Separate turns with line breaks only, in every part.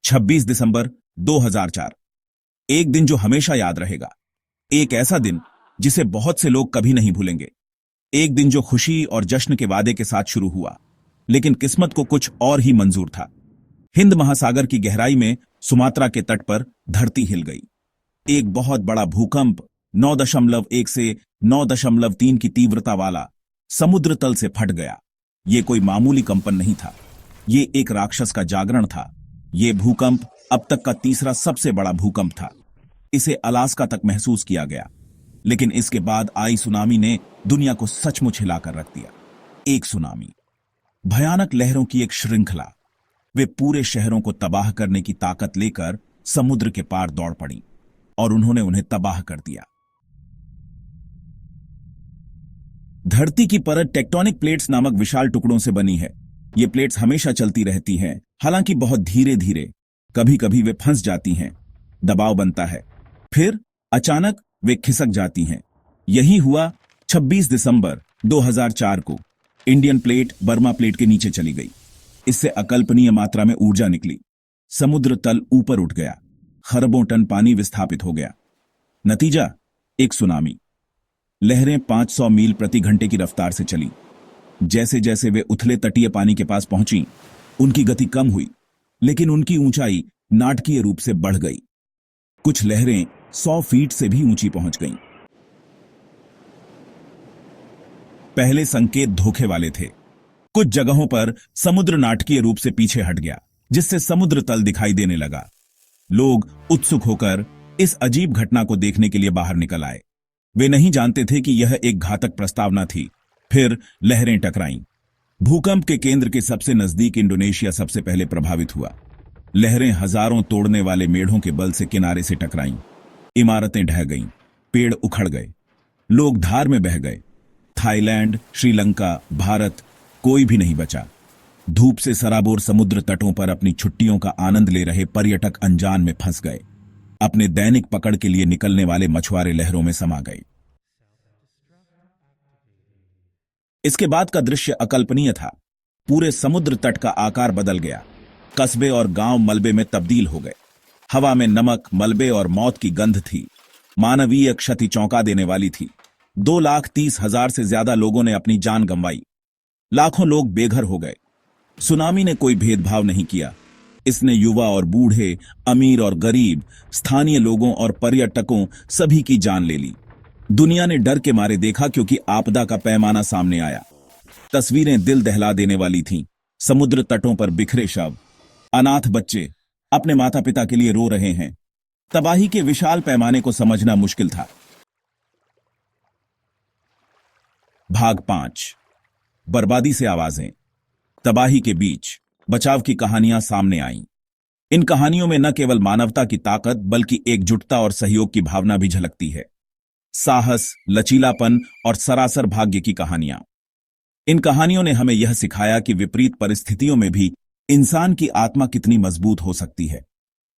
26 दिसंबर 2004। एक दिन जो हमेशा याद रहेगा। एक ऐसा दिन जिसे बहुत से लोग कभी नहीं भूलेंगे। एक दिन जो खुशी और जश्न के वादे के साथ शुरू हुआ, लेकिन किस्मत को कुछ और ही मंजूर था। हिंद महासागर की गहराई में सुमात्रा के तट पर धरती हिल गई। एक बहुत बड़ा भूकंप 9.1 से 9.3 की तीव्रता वाला समुद्र तल से फट गया। ये कोई मामूली कंपन नहीं था, ये एक राक्षस का जागरण था। ये भूकंप अब तक का तीसरा सबसे बड़ा भूकंप था। इसे अलास्का तक महसूस किया गया, लेकिन इसके बाद आई सुनामी ने दुनिया को सचमुच हिलाकर रख दिया। एक सुनामी, भयानक लहरों की एक श्रृंखला। वे पूरे शहरों को तबाह करने की ताकत लेकर समुद्र के पार दौड़ पड़ी और उन्होंने उन्हें तबाह कर दिया। धरती की परत टेक्टोनिक प्लेट्स नामक विशाल टुकड़ों से बनी है। ये प्लेट्स हमेशा चलती रहती हैं, हालांकि बहुत धीरे धीरे। कभी कभी वे फंस जाती हैं, दबाव बनता है, फिर अचानक वे खिसक जाती हैं। यही हुआ 26 दिसंबर 2004 को। इंडियन प्लेट बर्मा प्लेट के नीचे चली गई। इससे अकल्पनीय मात्रा में ऊर्जा निकली। समुद्र तल ऊपर उठ गया, खरबों टन पानी विस्थापित हो गया। नतीजा, एक सुनामी। लहरें 500 मील प्रति घंटे की रफ्तार से चली। जैसे जैसे वे उथले तटीय पानी के पास पहुंची, उनकी गति कम हुई, लेकिन उनकी ऊंचाई नाटकीय रूप से बढ़ गई। कुछ लहरें 100 फीट से भी ऊंची पहुंच गईं। पहले संकेत धोखे वाले थे। कुछ जगहों पर समुद्र नाटकीय रूप से पीछे हट गया, जिससे समुद्र तल दिखाई देने लगा। लोग उत्सुक होकर इस अजीब घटना को देखने के लिए बाहर निकल आए। वे नहीं जानते थे कि यह एक घातक प्रस्तावना थी। फिर लहरें टकराईं। भूकंप के केंद्र के सबसे नजदीक इंडोनेशिया सबसे पहले प्रभावित हुआ। लहरें हजारों तोड़ने वाले मेढ़ों के बल से किनारे से टकराईं। इमारतें ढह गईं, पेड़ उखड़ गए, लोग धार में बह गए। थाईलैंड, श्रीलंका, भारत, कोई भी नहीं बचा। धूप से सराबोर समुद्र तटों पर अपनी छुट्टियों का आनंद ले रहे पर्यटक अनजान में फंस गए। अपने दैनिक पकड़ के लिए निकलने वाले मछुआरे लहरों में समा गए। इसके बाद का दृश्य अकल्पनीय था। पूरे समुद्र तट का आकार बदल गया। कस्बे और गांव मलबे में तब्दील हो गए। हवा में नमक, मलबे और मौत की गंध थी। मानवीय क्षति चौंका देने वाली थी। 2,30,000 से ज्यादा लोगों ने अपनी जान गंवाई। लाखों लोग बेघर हो गए। सुनामी ने कोई भेदभाव नहीं किया। इसने युवा और बूढ़े, अमीर और गरीब, स्थानीय लोगों और पर्यटकों सभी की जान ले ली। दुनिया ने डर के मारे देखा, क्योंकि आपदा का पैमाना सामने आया। तस्वीरें दिल दहला देने वाली थीं। समुद्र तटों पर बिखरे शव, अनाथ बच्चे अपने माता पिता के लिए रो रहे हैं। तबाही के विशाल पैमाने को समझना मुश्किल था। भाग 5, बर्बादी से आवाजें। तबाही के बीच बचाव की कहानियां सामने आईं। इन कहानियों में न केवल मानवता की ताकत, बल्कि एकजुटता और सहयोग की भावना भी झलकती है। साहस, लचीलापन और सरासर भाग्य की कहानियां। इन कहानियों ने हमें यह सिखाया कि विपरीत परिस्थितियों में भी इंसान की आत्मा कितनी मजबूत हो सकती है।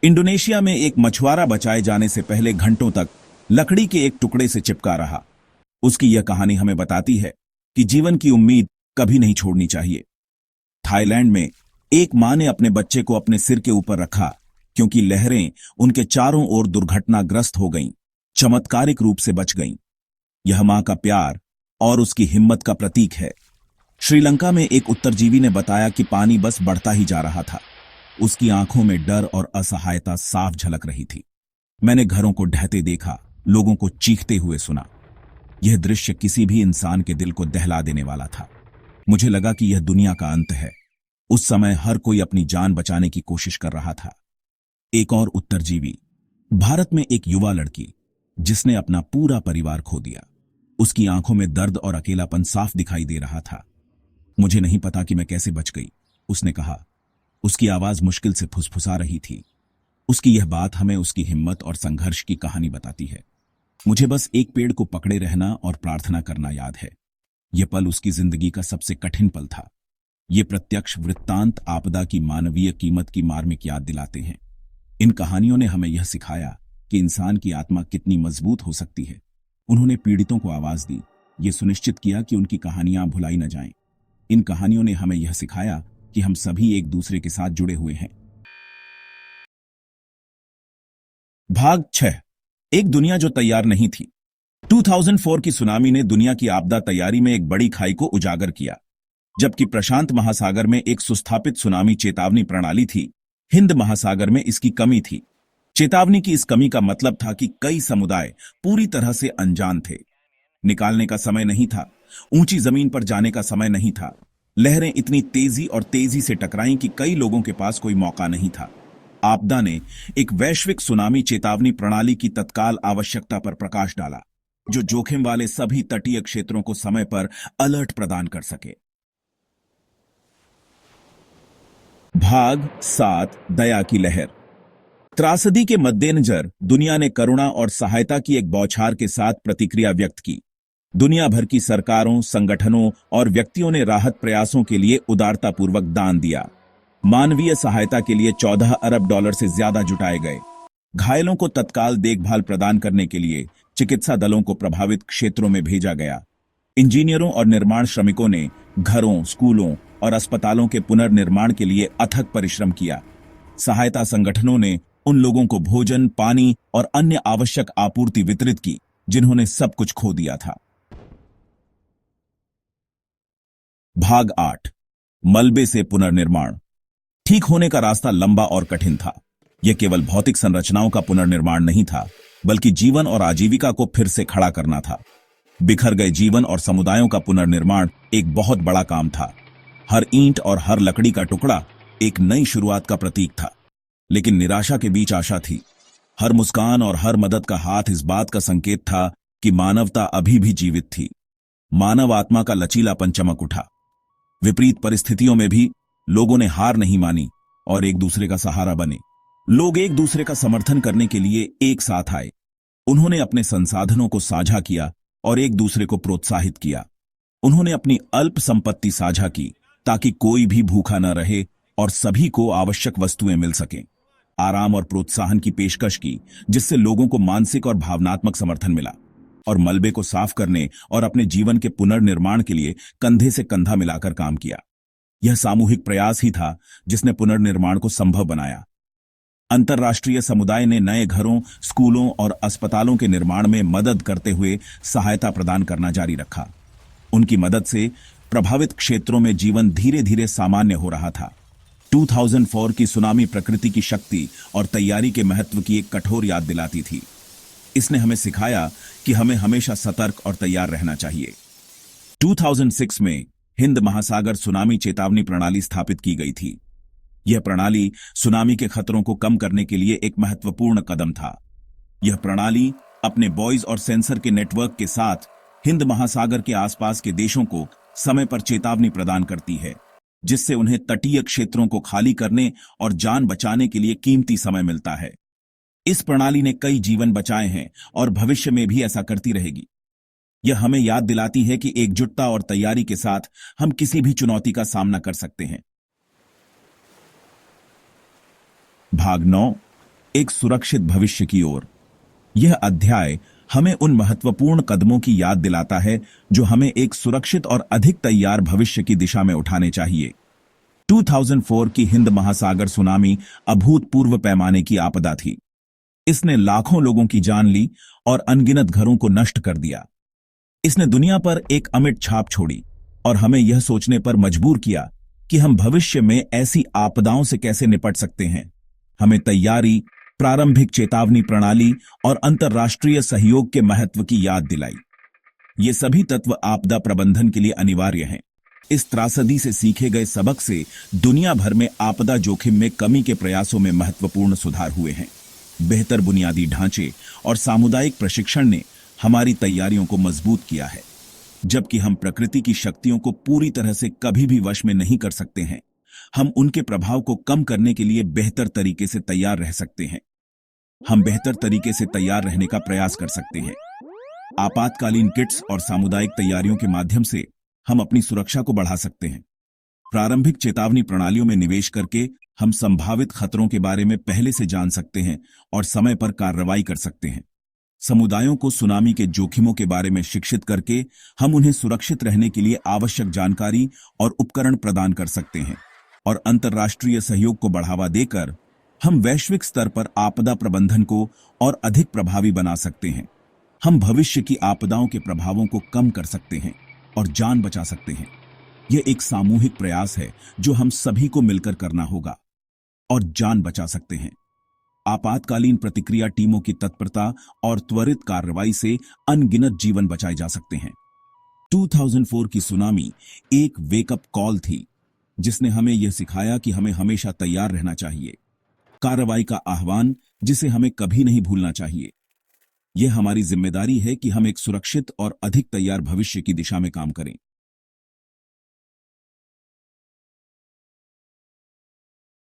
इंडोनेशिया में एक मछुआरा बचाए जाने से पहले घंटों तक लकड़ी के एक टुकड़े से चिपका रहा। उसकी यह कहानी हमें बताती है कि जीवन की उम्मीद कभी नहीं छोड़नी चाहिए। थाईलैंड में एक मां ने अपने बच्चे को अपने सिर के ऊपर रखा, क्योंकि लहरें उनके चारों ओर दुर्घटनाग्रस्त हो गईं, चमत्कारिक रूप से बच गईं। यह मां का प्यार और उसकी हिम्मत का प्रतीक है। श्रीलंका में एक उत्तरजीवी ने बताया कि पानी बस बढ़ता ही जा रहा था। उसकी आंखों में डर और असहायता साफ झलक रही थी। मैंने घरों को ढहते देखा, लोगों को चीखते हुए सुना। यह दृश्य किसी भी इंसान के दिल को दहला देने वाला था। मुझे लगा कि यह दुनिया का अंत है। उस समय हर कोई अपनी जान बचाने की कोशिश कर रहा था। एक और उत्तरजीवी, भारत में एक युवा लड़की जिसने अपना पूरा परिवार खो दिया। उसकी आंखों में दर्द और अकेलापन साफ दिखाई दे रहा था। मुझे नहीं पता कि मैं कैसे बच गई, उसने कहा। उसकी आवाज मुश्किल से फुसफुसा रही थी। उसकी यह बात हमें उसकी हिम्मत और संघर्ष की कहानी बताती है। मुझे बस एक पेड़ को पकड़े रहना और प्रार्थना करना याद है। यह पल उसकी जिंदगी का सबसे कठिन पल था। ये प्रत्यक्ष वृत्तांत आपदा की मानवीय कीमत की मार्मिक याद दिलाते हैं। इन कहानियों ने हमें यह सिखाया कि इंसान की आत्मा कितनी मजबूत हो सकती है। उन्होंने पीड़ितों को आवाज दी, ये सुनिश्चित किया कि उनकी कहानियां भुलाई न जाएं। इन कहानियों ने हमें यह सिखाया कि हम सभी एक दूसरे के साथ जुड़े हुए हैं। भाग 6। एक दुनिया जो तैयार नहीं थी। 2004 की सुनामी ने दुनिया की आपदा तैयारी में एक बड़ी खाई को उजागर किया। जबकि प्रशांत महासागर में एक सुस्थापित सुनामी चेतावनी प्रणाली थी, हिंद महासागर में इसकी कमी थी। चेतावनी की इस कमी का मतलब था कि कई समुदाय पूरी तरह से अनजान थे। निकालने का समय नहीं था, ऊंची जमीन पर जाने का समय नहीं था। लहरें इतनी तेजी से टकराईं कि कई लोगों के पास कोई मौका नहीं था। आपदा ने एक वैश्विक सुनामी चेतावनी प्रणाली की तत्काल आवश्यकता पर प्रकाश डाला, जो जोखिम वाले सभी तटीय क्षेत्रों को समय पर अलर्ट प्रदान कर सके। भाग 7। दया की लहर। त्रासदी के मद्देनजर दुनिया ने करुणा और सहायता की एक बौछार के साथ प्रतिक्रिया व्यक्त की। दुनिया भर की सरकारों, संगठनों और व्यक्तियों ने राहत प्रयासों के लिए उदारतापूर्वक दान दिया। मानवीय सहायता के लिए 14 अरब डॉलर से ज्यादा जुटाए गए। घायलों को तत्काल देखभाल प्रदान करने के लिए चिकित्सा दलों को प्रभावित क्षेत्रों में भेजा गया। इंजीनियरों और निर्माण श्रमिकों ने घरों, स्कूलों और अस्पतालों के पुनर्निर्माण के लिए अथक परिश्रम किया। सहायता संगठनों ने उन लोगों को भोजन, पानी और अन्य आवश्यक आपूर्ति वितरित की जिन्होंने सब कुछ खो दिया था। भाग 8। मलबे से पुनर्निर्माण। ठीक होने का रास्ता लंबा और कठिन था। यह केवल भौतिक संरचनाओं का पुनर्निर्माण नहीं था, बल्कि जीवन और आजीविका को फिर से खड़ा करना था। बिखर गए जीवन और समुदायों का पुनर्निर्माण एक बहुत बड़ा काम था। हर ईंट और हर लकड़ी का टुकड़ा एक नई शुरुआत का प्रतीक था। लेकिन निराशा के बीच आशा थी। हर मुस्कान और हर मदद का हाथ इस बात का संकेत था कि मानवता अभी भी जीवित थी। मानव आत्मा का लचीलापन चमक उठा। विपरीत परिस्थितियों में भी लोगों ने हार नहीं मानी और एक दूसरे का सहारा बने। लोग एक दूसरे का समर्थन करने के लिए एक साथ आए। उन्होंने अपने संसाधनों को साझा किया और एक दूसरे को प्रोत्साहित किया। उन्होंने अपनी अल्प संपत्ति साझा की ताकि कोई भी भूखा न रहे और सभी को आवश्यक वस्तुएं मिल सकें। आराम और प्रोत्साहन की पेशकश की, जिससे लोगों को मानसिक और भावनात्मक समर्थन मिला। और मलबे को साफ करने और अपने जीवन के पुनर्निर्माण के लिए कंधे से कंधा मिलाकर काम किया। यह सामूहिक प्रयास ही था जिसने पुनर्निर्माण को संभव बनाया। अंतर्राष्ट्रीय समुदाय ने नए घरों, स्कूलों और अस्पतालों के निर्माण में मदद करते हुए सहायता प्रदान करना जारी रखा। उनकी मदद से प्रभावित क्षेत्रों में जीवन धीरे धीरे सामान्य हो रहा था। 2004 की सुनामी प्रकृति की शक्ति और तैयारी के महत्व की एक कठोर याद दिलाती थी। इसने हमें सिखाया कि हमें हमेशा सतर्क और तैयार रहना चाहिए। 2006 में हिंद महासागर सुनामी चेतावनी प्रणाली स्थापित की गई थी। यह प्रणाली सुनामी के खतरों को कम करने के लिए एक महत्वपूर्ण कदम था। यह प्रणाली अपने बॉयज और सेंसर के नेटवर्क के साथ हिंद महासागर के आसपास के देशों को समय पर चेतावनी प्रदान करती है, जिससे उन्हें तटीय क्षेत्रों को खाली करने और जान बचाने के लिए कीमती समय मिलता है। इस प्रणाली ने कई जीवन बचाए हैं और भविष्य में भी ऐसा करती रहेगी। यह हमें याद दिलाती है कि एकजुटता और तैयारी के साथ हम किसी भी चुनौती का सामना कर सकते हैं। भाग 9। एक सुरक्षित भविष्य की ओर। यह अध्याय हमें उन महत्वपूर्ण कदमों की याद दिलाता है जो हमें एक सुरक्षित और अधिक तैयार भविष्य की दिशा में उठाने चाहिए। 2004 की हिंद महासागर सुनामी अभूतपूर्व पैमाने की आपदा थी। इसने लाखों लोगों की जान ली और अनगिनत घरों को नष्ट कर दिया। इसने दुनिया पर एक अमिट छाप छोड़ी और हमें यह सोचने पर मजबूर किया कि हम भविष्य में ऐसी आपदाओं से कैसे निपट सकते हैं। हमें तैयारी, प्रारंभिक चेतावनी प्रणाली और अंतर्राष्ट्रीय सहयोग के महत्व की याद दिलाई। ये सभी तत्व आपदा प्रबंधन के लिए अनिवार्य हैं। इस त्रासदी से सीखे गए सबक से दुनिया भर में आपदा जोखिम में कमी के प्रयासों में महत्वपूर्ण सुधार हुए हैं। बेहतर बुनियादी ढांचे और सामुदायिक प्रशिक्षण ने हमारी तैयारियों को मजबूत किया है। जबकि हम प्रकृति की शक्तियों को पूरी तरह से कभी भी वश में नहीं कर सकते हैं, हम उनके प्रभाव को कम करने के लिए बेहतर तरीके से तैयार रह सकते हैं। हम बेहतर तरीके से तैयार रहने का प्रयास कर सकते हैं। आपातकालीन किट्स और सामुदायिक तैयारियों के माध्यम से हम अपनी सुरक्षा को बढ़ा सकते हैं। प्रारंभिक चेतावनी प्रणालियों में निवेश करके हम संभावित खतरों के बारे में पहले से जान सकते हैं और समय पर कार्रवाई कर सकते हैं। समुदायों को सुनामी के जोखिमों के बारे में शिक्षित करके हम उन्हें सुरक्षित रहने के लिए आवश्यक जानकारी और उपकरण प्रदान कर सकते हैं और अंतर्राष्ट्रीय सहयोग को बढ़ावा देकर हम वैश्विक स्तर पर आपदा प्रबंधन को और अधिक प्रभावी बना सकते हैं। हम भविष्य की आपदाओं के प्रभावों को कम कर सकते हैं और जान बचा सकते हैं। यह एक सामूहिक प्रयास है जो हम सभी को मिलकर करना होगा और जान बचा सकते हैं। आपातकालीन प्रतिक्रिया टीमों की तत्परता और त्वरित कार्रवाई से अनगिनत जीवन बचाए जा सकते हैं। 2004 की सुनामी एक वेकअप कॉल थी जिसने हमें यह सिखाया कि हमें हमेशा तैयार रहना चाहिए। कार्रवाई का आह्वान जिसे हमें कभी नहीं भूलना चाहिए। यह हमारी जिम्मेदारी है कि हम एक सुरक्षित और अधिक तैयार भविष्य की दिशा में काम करें।